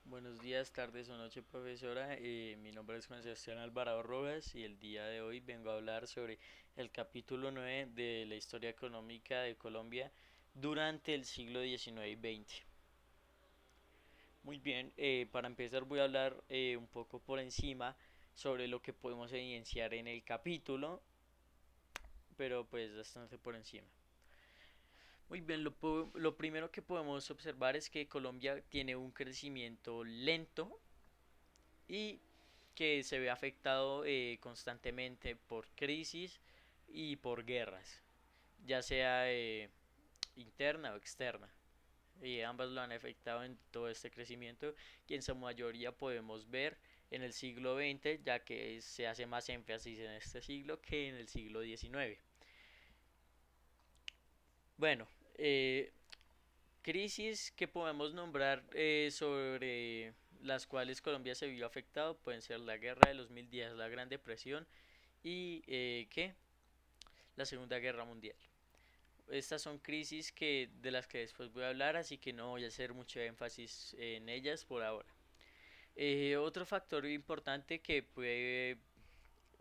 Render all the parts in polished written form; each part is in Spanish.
Buenos días, tardes o noche, profesora. Mi nombre es Juan Sebastián Alvarado Rojas y el día de hoy vengo a hablar sobre el capítulo 9 de la historia económica de Colombia durante el siglo XIX y XX. Muy bien, para empezar voy a hablar un poco por encima sobre lo que podemos evidenciar en el capítulo, pero pues bastante por encima. Muy bien, lo primero que podemos observar es que Colombia tiene un crecimiento lento y que se ve afectado constantemente por crisis y por guerras, ya sea interna o externa. Y ambas lo han afectado en todo este crecimiento que en su mayoría podemos ver en el siglo XX, ya que se hace más énfasis en este siglo que en el siglo XIX. Bueno, eh, crisis que podemos nombrar sobre las cuales Colombia se vio afectado pueden ser la guerra de los mil días, la Gran Depresión y ¿qué? La Segunda Guerra Mundial. Estas son crisis de las que después voy a hablar, así que no voy a hacer mucho énfasis en ellas por ahora. Otro factor importante que puede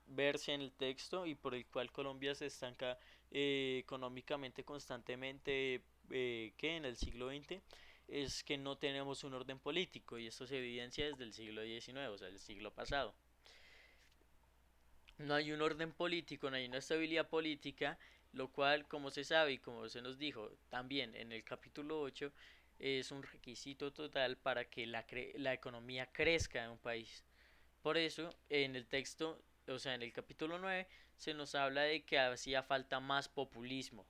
verse en el texto y por el cual Colombia se estanca económicamente constantemente que en el siglo XX es que no tenemos un orden político y esto se evidencia desde el siglo XIX, o sea, el siglo pasado. No hay un orden político, no hay una estabilidad política, lo cual, como se sabe y como se nos dijo también en el capítulo 8, es un requisito total para que la economía crezca en un país. Por eso, en el texto, o sea, en el capítulo 9, se nos habla de que hacía falta más populismo,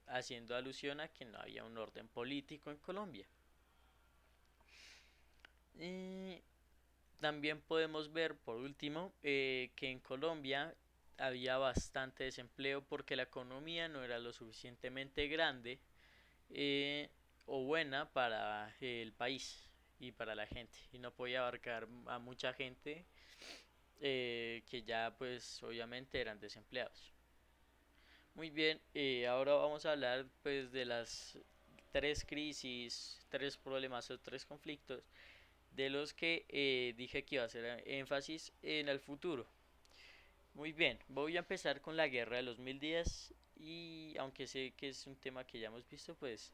haciendo alusión a que no había un orden político en Colombia. Y también podemos ver, por último, que en Colombia había bastante desempleo porque la economía no era lo suficientemente grande eh, o buena para el país y para la gente y no podía abarcar a mucha gente que ya pues obviamente eran desempleados. Muy bien, ahora vamos a hablar pues de las tres crisis, tres problemas o tres conflictos de los que dije que iba a hacer énfasis en el futuro. Muy bien, voy a empezar con la guerra de los mil días y aunque sé que es un tema que ya hemos visto, pues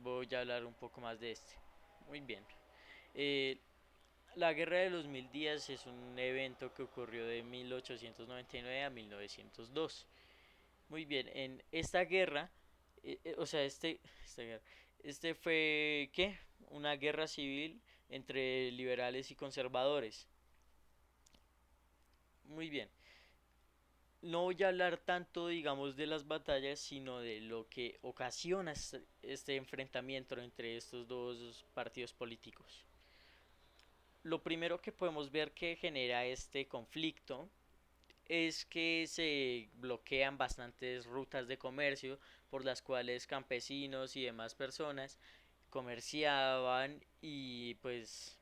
voy a hablar un poco más de este. Muy bien. Eh, la guerra de los mil días es un evento que ocurrió de 1899 a 1902. Muy bien, en esta guerra, o sea, este fue, ¿qué? Una guerra civil entre liberales y conservadores. Muy bien. No voy a hablar tanto, digamos, de las batallas, sino de lo que ocasiona este enfrentamiento entre estos dos partidos políticos. Lo primero que podemos ver que genera este conflicto es que se bloquean bastantes rutas de comercio por las cuales campesinos y demás personas comerciaban y pues,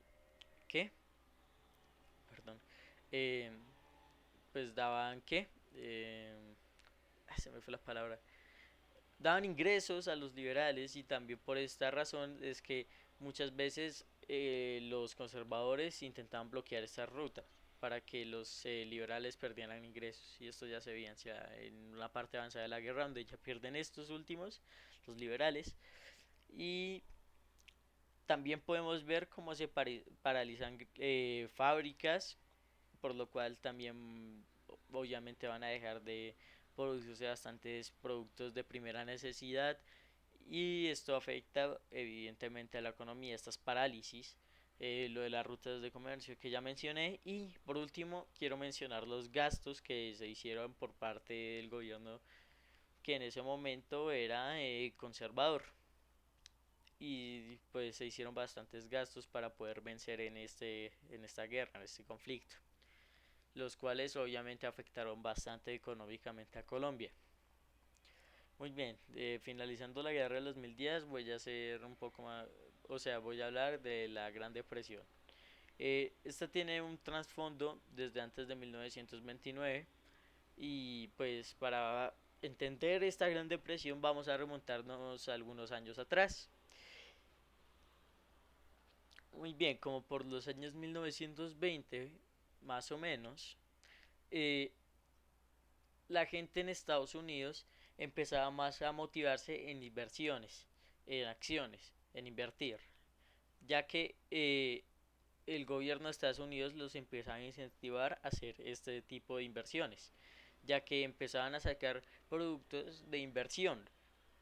¿qué? Perdón. Eh, pues daban, ¿qué? Se me fue la palabra. Daban ingresos a los liberales y también por esta razón es que muchas veces los conservadores intentaban bloquear estas rutas para que los liberales perdieran ingresos y esto ya se evidencia en una parte avanzada de la guerra donde ya pierden estos últimos, los liberales, y también podemos ver cómo se paralizan fábricas, por lo cual también obviamente van a dejar de producirse bastantes productos de primera necesidad y esto afecta evidentemente a la economía, estas parálisis, lo de las rutas de comercio que ya mencioné y por último quiero mencionar los gastos que se hicieron por parte del gobierno que en ese momento era conservador y pues se hicieron bastantes gastos para poder vencer en esta guerra, en este conflicto, los cuales obviamente afectaron bastante económicamente a Colombia. Muy bien, finalizando la guerra de los mil días voy a hacer un poco más, o sea, voy a hablar de la Gran Depresión. Esta tiene un trasfondo desde antes de 1929 y pues para entender esta Gran Depresión vamos a remontarnos algunos años atrás. Muy bien, como por los años 1920, más o menos, eh, la gente en Estados Unidos empezaba más a motivarse en inversiones, en acciones, en invertir, ya que el gobierno de Estados Unidos los empezaba a incentivar a hacer este tipo de inversiones, ya que empezaban a sacar productos de inversión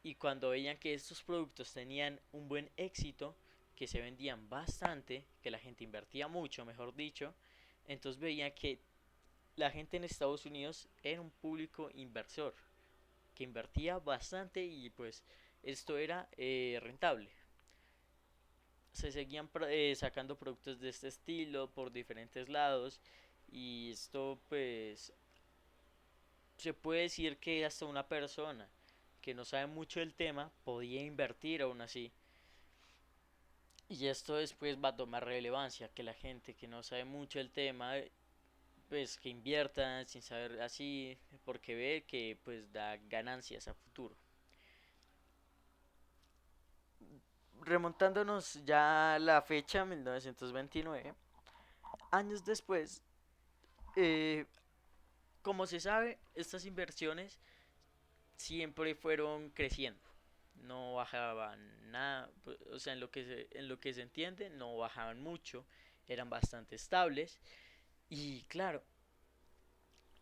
y cuando veían que estos productos tenían un buen éxito, que se vendían bastante, que la gente invertía mucho, mejor dicho, entonces veían que la gente en Estados Unidos era un público inversor, que invertía bastante y pues esto era rentable. Se seguían sacando productos de este estilo por diferentes lados y esto pues se puede decir que hasta una persona que no sabe mucho del tema podía invertir aún así. Y esto después va a tomar relevancia, que la gente que no sabe mucho del tema, pues que invierta sin saber así, porque ve que pues da ganancias a futuro. Remontándonos ya a la fecha 1929, años después, eh, como se sabe, estas inversiones siempre fueron creciendo, no bajaban nada, o sea, en lo que se entiende, no bajaban mucho, eran bastante estables y claro,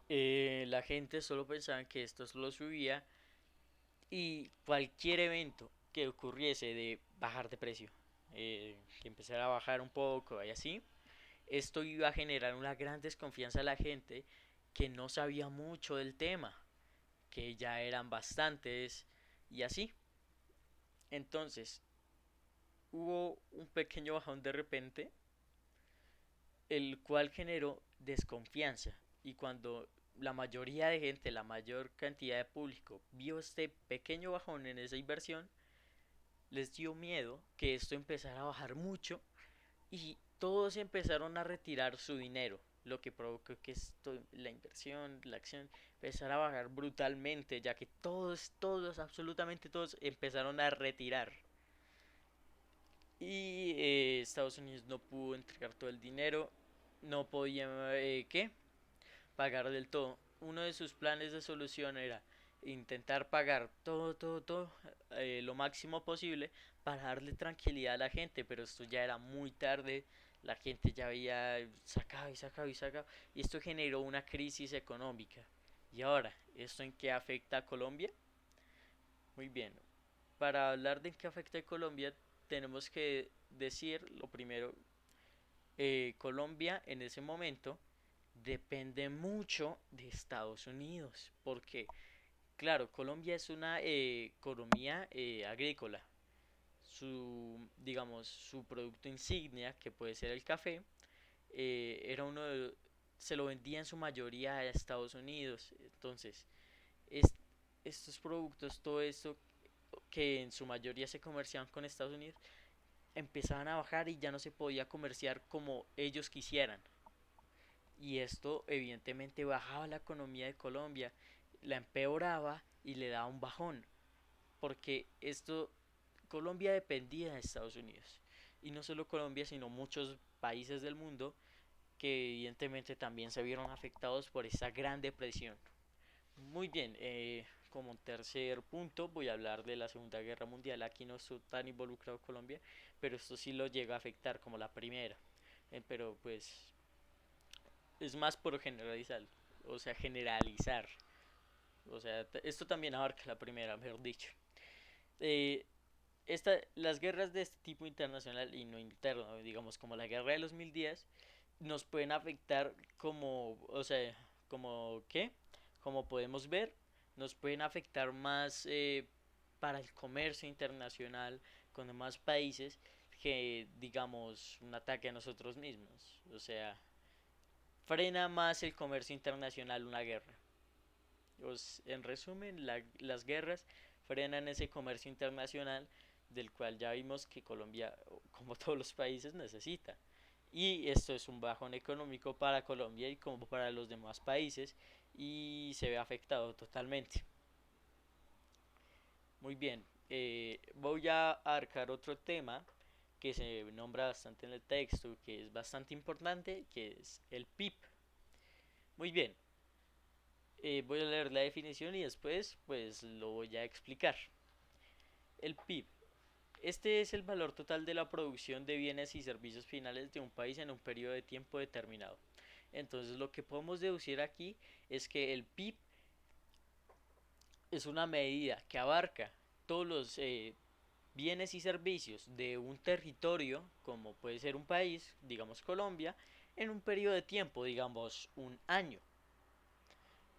la gente solo pensaba que esto solo subía y cualquier evento que ocurriese de bajar de precio, que empezara a bajar un poco y así, esto iba a generar una gran desconfianza a la gente que no sabía mucho del tema, que ya eran bastantes y así. Entonces, hubo un pequeño bajón de repente, el cual generó desconfianza. Y cuando la mayoría de gente, la mayor cantidad de público vio este pequeño bajón en esa inversión, les dio miedo que esto empezara a bajar mucho y todos empezaron a retirar su dinero, lo que provocó que esto, la inversión, la acción empezara a bajar brutalmente, ya que todos, absolutamente todos empezaron a retirar. Y Estados Unidos no pudo entregar todo el dinero, no podía, ¿qué? Pagar del todo. Uno de sus planes de solución era intentar pagar todo, lo máximo posible para darle tranquilidad a la gente, pero esto ya era muy tarde, la gente ya había sacado y sacado y sacado, y esto generó una crisis económica. Y ahora, ¿esto en qué afecta a Colombia? Muy bien, para hablar de en qué afecta a Colombia, tenemos que decir lo primero, Colombia en ese momento depende mucho de Estados Unidos, porque claro, Colombia es una economía agrícola. Digamos, su producto insignia, que puede ser el café, era se lo vendía en su mayoría a Estados Unidos. Entonces, es- estos productos, todo esto que en su mayoría se comerciaban con Estados Unidos, empezaban a bajar y ya no se podía comerciar como ellos quisieran. Y esto evidentemente bajaba la economía de Colombia, la empeoraba y le daba un bajón, porque esto Colombia dependía de Estados Unidos. Y no solo Colombia, sino muchos países del mundo que evidentemente también se vieron afectados por esta gran depresión. Muy bien, como tercer punto voy a hablar de la Segunda Guerra Mundial. Aquí no estoy tan involucrado Colombia, pero esto sí lo llega a afectar como la primera. Pero pues es más por generalizar, o sea, generalizar. O sea, esto también abarca la primera, mejor dicho. Eh, las guerras de este tipo internacional y no interno, digamos como la guerra de los mil días, nos pueden afectar como, o sea, como qué, como podemos ver, nos pueden afectar más para el comercio internacional con demás países que, digamos, un ataque a nosotros mismos. O sea, frena más el comercio internacional una guerra. En resumen, las guerras frenan ese comercio internacional del cual ya vimos que Colombia, como todos los países, necesita. Y esto es un bajón económico para Colombia y como para los demás países y se ve afectado totalmente. Muy bien, voy a arcar otro tema que se nombra bastante en el texto, que es bastante importante, que es el PIB. Muy bien, voy a leer la definición y después pues lo voy a explicar. El PIB. Este es el valor total de la producción de bienes y servicios finales de un país en un periodo de tiempo determinado. Entonces lo que podemos deducir aquí es que el PIB es una medida que abarca todos los bienes y servicios de un territorio, como puede ser un país, digamos Colombia, en un periodo de tiempo, digamos un año.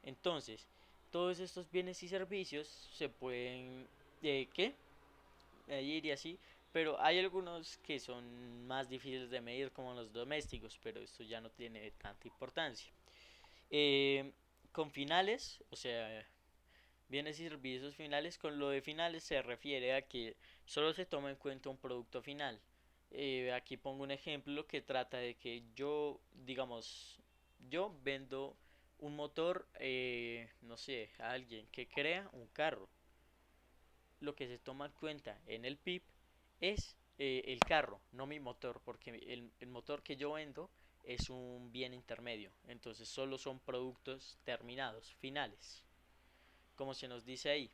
Entonces, todos estos bienes y servicios se pueden, ¿qué? Medir y así, pero hay algunos que son más difíciles de medir como los domésticos, pero esto ya no tiene tanta importancia. Eh, con finales, o sea, bienes y servicios finales, con lo de finales se refiere a que solo se toma en cuenta un producto final. Aquí pongo un ejemplo que trata de que yo, digamos, yo vendo un motor, no sé, a alguien que crea un carro. Lo que se toma en cuenta en el PIB es el carro, no mi motor, porque el motor que yo vendo es un bien intermedio. Entonces solo son productos terminados, finales, como se nos dice ahí.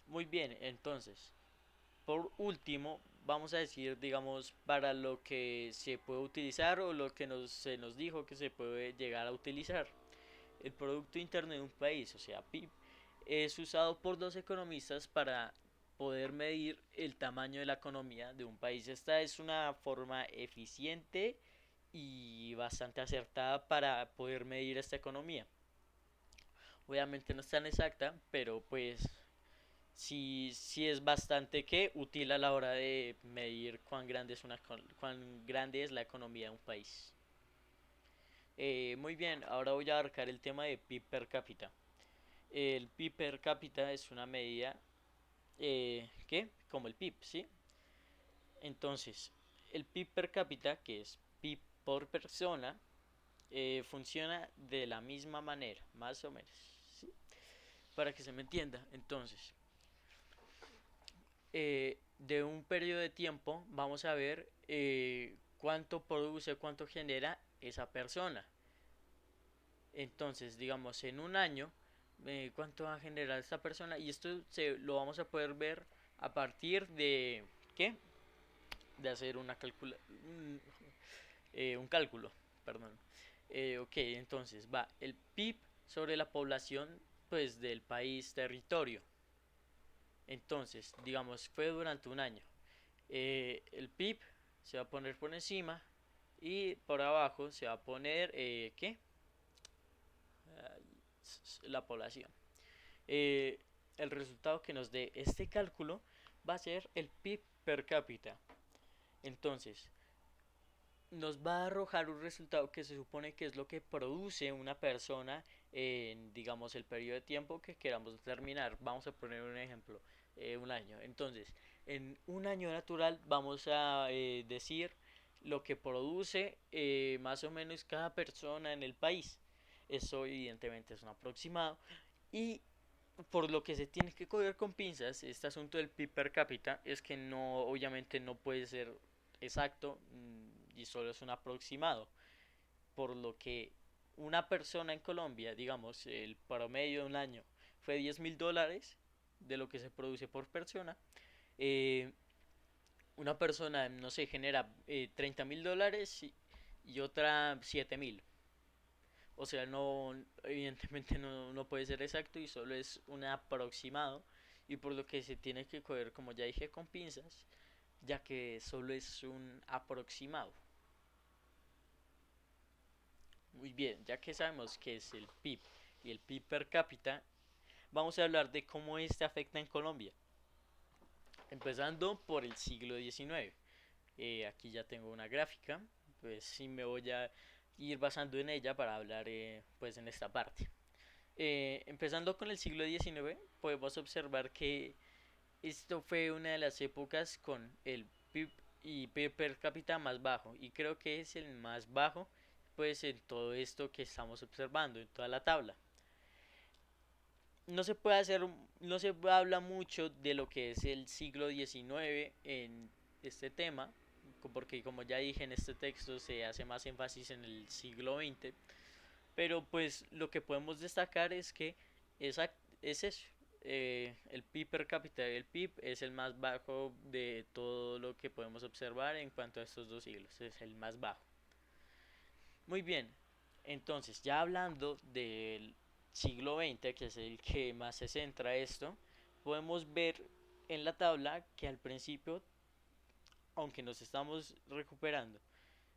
Muy bien, entonces, por último, vamos a decir, digamos, para lo que se puede utilizar o lo que se nos dijo que se puede llegar a utilizar. El Producto Interno de un país, o sea, PIB, es usado por los economistas para poder medir el tamaño de la economía de un país. Esta es una forma eficiente y bastante acertada para poder medir esta economía. Obviamente no es tan exacta, pero pues sí es bastante que útil a la hora de medir cuán grande es la economía de un país. Muy bien, ahora voy a abarcar el tema de PIB per cápita. El PIB per cápita es una medida que, como el PIB, ¿sí? Entonces, el PIB per cápita, que es PIB por persona, funciona de la misma manera, más o menos, ¿sí? Para que se me entienda. Entonces, de un periodo de tiempo vamos a ver cuánto produce, cuánto genera esa persona. Entonces, digamos, en un año, cuánto va a generar esta persona. Y esto lo vamos a poder ver a partir de, ¿qué? De hacer un cálculo, perdón. Ok, entonces va el PIB sobre la población pues del país territorio. Entonces, digamos, fue durante un año. El PIB se va a poner por encima y por abajo se va a poner, ¿qué? La población. Eh, el resultado que nos dé este cálculo va a ser el PIB per cápita. Entonces, nos va a arrojar un resultado que se supone que es lo que produce una persona en, digamos, el periodo de tiempo que queramos determinar. Vamos a poner un ejemplo, un año. Entonces, en un año natural vamos a decir lo que produce más o menos cada persona en el país. Eso evidentemente es un aproximado. Y por lo que se tiene que coger con pinzas este asunto del PIB per cápita es que no, obviamente no puede ser exacto y solo es un aproximado. Por lo que una persona en Colombia, digamos, el promedio de un año fue $10.000 de lo que se produce por persona. eh, una persona, no sé, genera $30.000 y otra 7.000. O sea, no, evidentemente no puede ser exacto y solo es un aproximado. Y por lo que se tiene que coger, como ya dije, con pinzas, ya que solo es un aproximado. Muy bien, ya que sabemos que es el PIB y el PIB per cápita, vamos a hablar de cómo este afecta en Colombia. Empezando por el siglo XIX. Aquí ya tengo una gráfica, pues sí me voy a ir basando en ella para hablar pues en esta parte. Empezando con el siglo XIX, podemos observar que esto fue una de las épocas con el PIB y PIB per cápita más bajo, y creo que es el más bajo pues en todo esto que estamos observando, en toda la tabla. No se puede hacer, no se habla mucho de lo que es el siglo XIX en este tema, porque como ya dije en este texto se hace más énfasis en el siglo XX, pero pues lo que podemos destacar es que esa, es eso. El PIB per cápita del PIB es el más bajo de todo lo que podemos observar en cuanto a estos dos siglos, es el más bajo. Muy bien, entonces ya hablando del siglo XX, que es el que más se centra esto, podemos ver en la tabla que al principio, aunque nos estamos recuperando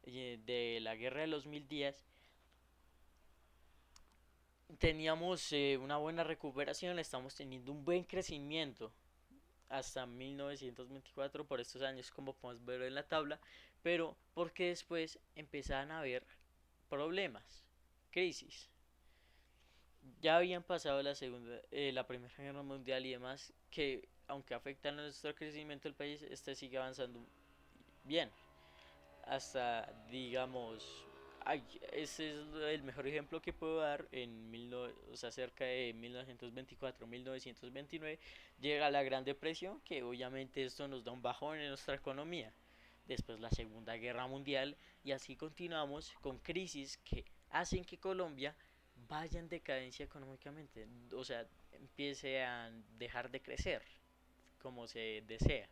de la guerra de los mil días, teníamos una buena recuperación, estamos teniendo un buen crecimiento hasta 1924 por estos años como podemos ver en la tabla, pero porque después empezaban a haber problemas, crisis. Ya habían pasado la primera guerra mundial y demás que aunque afectan a nuestro crecimiento del país, este sigue avanzando bien. Hasta digamos, ay, ese es el mejor ejemplo que puedo dar o sea, cerca de 1924-1929 llega la Gran Depresión, que obviamente esto nos da un bajón en nuestra economía. Después la Segunda Guerra Mundial y así continuamos con crisis que hacen que Colombia vaya en decadencia económicamente, o sea, empiece a dejar de crecer como se desea.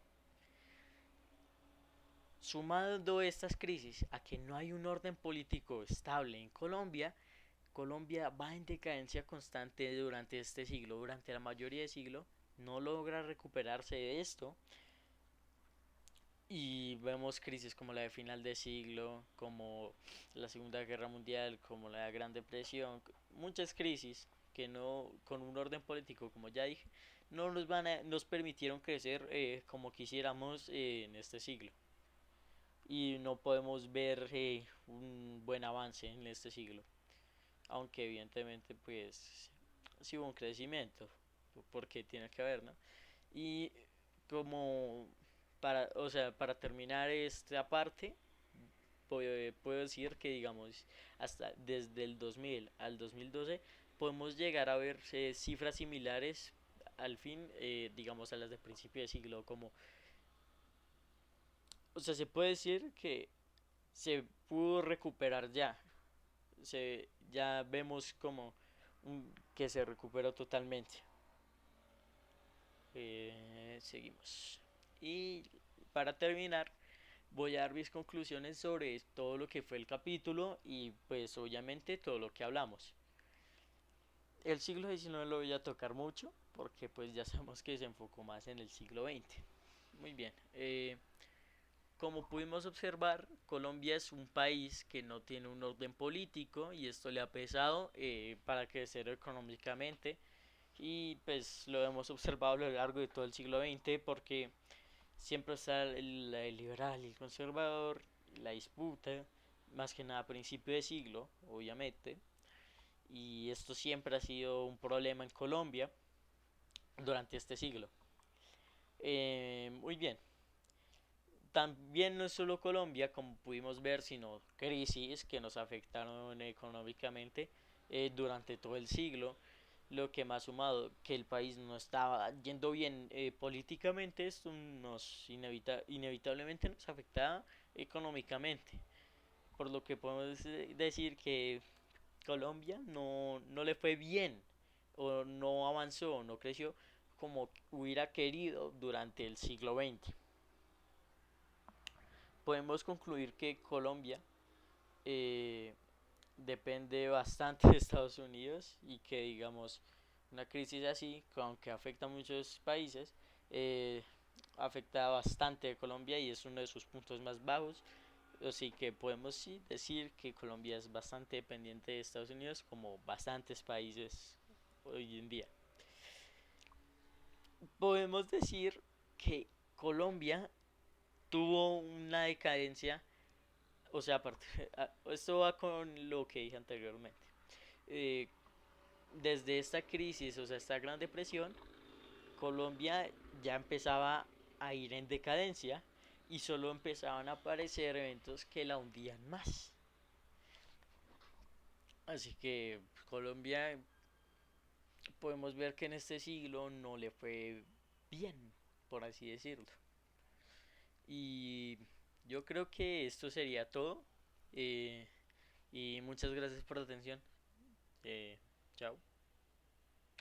Sumando estas crisis a que no hay un orden político estable en Colombia, Colombia va en decadencia constante durante este siglo, durante la mayoría del siglo, no logra recuperarse de esto y vemos crisis como la de final de siglo, como la Segunda Guerra Mundial, como la Gran Depresión, muchas crisis que no, con un orden político, como ya dije, no nos permitieron crecer como quisiéramos en este siglo. Y no podemos ver un buen avance en este siglo, aunque evidentemente pues sí hubo un crecimiento, porque tiene que haber, ¿no? Y como o sea, para terminar esta parte, puedo decir que digamos hasta desde el 2000 al 2012 podemos llegar a ver cifras similares al fin, digamos a las de principio de siglo, como, o sea, se puede decir que se pudo recuperar ya, ya vemos como que se recuperó totalmente. Seguimos. Y para terminar, voy a dar mis conclusiones sobre todo lo que fue el capítulo y pues obviamente todo lo que hablamos. El siglo XIX lo voy a tocar mucho porque pues ya sabemos que se enfocó más en el siglo XX. Muy bien. Como pudimos observar, Colombia es un país que no tiene un orden político y esto le ha pesado para crecer económicamente y pues lo hemos observado a lo largo de todo el siglo XX porque siempre está el liberal y el conservador, la disputa, más que nada a principio de siglo, obviamente, y esto siempre ha sido un problema en Colombia durante este siglo. Muy bien, también no es solo Colombia, como pudimos ver, sino crisis que nos afectaron económicamente durante todo el siglo, lo que más sumado que el país no estaba yendo bien políticamente, esto inevitablemente nos afectaba económicamente, por lo que podemos decir que Colombia no le fue bien, o no avanzó, no creció como hubiera querido durante el siglo XX. Podemos concluir que Colombia eh, depende bastante de Estados Unidos y que digamos una crisis así, aunque afecta a muchos países, eh, afecta bastante a Colombia y es uno de sus puntos más bajos. Así que podemos sí decir que Colombia es bastante dependiente de Estados Unidos como bastantes países hoy en día. Podemos decir que Colombia tuvo una decadencia, o sea, aparte, esto va con lo que dije anteriormente. Eh, Desde esta crisis, o sea, esta gran depresión, Colombia ya empezaba a ir en decadencia y solo empezaban a aparecer eventos que la hundían más. Así que Colombia podemos ver que en este siglo no le fue bien, por así decirlo. Y yo creo que esto sería todo. eh, y muchas gracias por la atención. Eh, Chao.